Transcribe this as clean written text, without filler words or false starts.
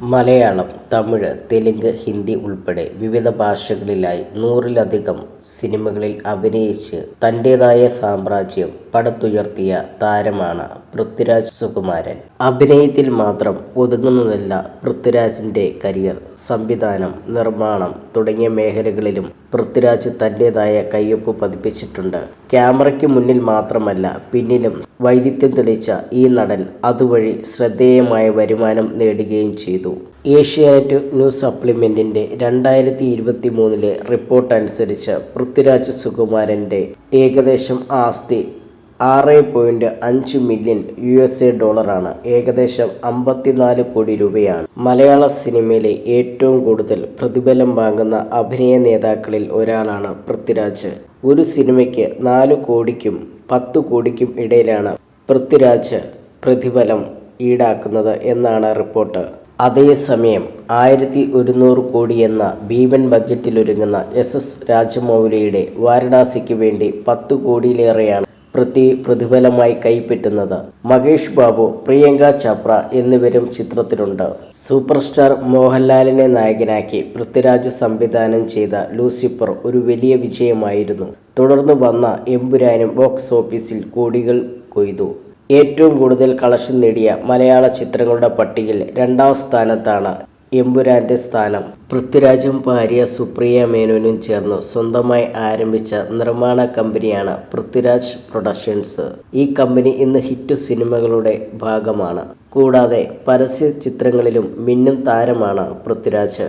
മലയാളം, തമിഴ്, തെലുങ്ക്, ഹിന്ദി ഉൾപ്പെടെ വിവിധ ഭാഷകളിലായി 100-ലധികം സിനിമകളിൽ അഭിനയിച്ച് തന്റേതായ സാമ്രാജ്യം പടുത്തുയർത്തിയ താരമാണ് പൃഥ്വിരാജ് സുകുമാരൻ. അഭിനയത്തിൽ മാത്രം ഒതുങ്ങുന്നതല്ല പൃഥ്വിരാജിന്റെ കരിയർ. സംവിധാനം, നിർമ്മാണം തുടങ്ങിയ മേഖലകളിലും പൃഥ്വിരാജ് തന്റേതായ കയ്യൊപ്പ് പതിപ്പിച്ചിട്ടുണ്ട്. ക്യാമറയ്ക്ക് മുന്നിൽ മാത്രമല്ല പിന്നിലും വൈദഗ്ധ്യം തെളിയിച്ച ഈ നടൻ അതുവഴി ശ്രദ്ധേയമായ വരുമാനം നേടുകയും ചെയ്തു. ഏഷ്യാനെറ്റ് ന്യൂസ് സപ്ലിമെന്റിന്റെ 2023 റിപ്പോർട്ട് അനുസരിച്ച് പൃഥ്വിരാജ് സുകുമാരന്റെ ഏകദേശം ആസ്തി $6.5 മില്യൺ ആണ്. ഏകദേശം 54 കോടി രൂപയാണ്. മലയാള സിനിമയിലെ ഏറ്റവും കൂടുതൽ പ്രതിഫലം വാങ്ങുന്ന അഭിനയ നേതാക്കളിൽ ഒരാളാണ് പൃഥ്വിരാജ്. ഒരു സിനിമയ്ക്ക് 4 കോടിക്കും 10 കോടിക്കും ഇടയിലാണ് പൃഥ്വിരാജ് പ്രതിഫലം ഈടാക്കുന്നത് എന്നാണ് റിപ്പോർട്ട്. അതേസമയം 1100 കോടി എന്ന ഭീമൻ ബജറ്റിലൊരുങ്ങുന്ന SS രാജമൗലിയുടെ വാരണാസിക്ക് വേണ്ടി 10 കോടിയിലേറെയാണ് പൃഥ്വി പ്രതിഫലമായി കൈപ്പറ്റുന്നത്. മഹേഷ് ബാബു, പ്രിയങ്ക ചോപ്ര എന്നിവരും ചിത്രത്തിലുണ്ട്. സൂപ്പർ സ്റ്റാർ മോഹൻലാലിനെ നായകനാക്കി പൃഥ്വിരാജ് സംവിധാനം ചെയ്ത ലൂസിഫർ ഒരു വലിയ വിജയമായിരുന്നു. തുടർന്ന് വന്ന എമ്പുരാനും ബോക്സ് ഓഫീസിൽ കോടികൾ കൊയ്തു. ഏറ്റവും കൂടുതൽ കളക്ഷൻ നേടിയ മലയാള ചിത്രങ്ങളുടെ പട്ടികയിൽ 2ാം സ്ഥാനത്താണ് എമ്പുരാന്റെ സ്ഥാനം. പൃഥ്വിരാജും ഭാര്യ സുപ്രിയ മേനോനും ചേർന്ന് സ്വന്തമായി ആരംഭിച്ച നിർമ്മാണ കമ്പനിയാണ് പൃഥ്വിരാജ് പ്രൊഡക്ഷൻസ്. ഈ കമ്പനി ഇന്ന് ഹിറ്റ് സിനിമകളുടെ ഭാഗമാണ്. കൂടാതെ പരസ്യ ചിത്രങ്ങളിലും മിന്നും താരമാണ് പൃഥ്വിരാജ്.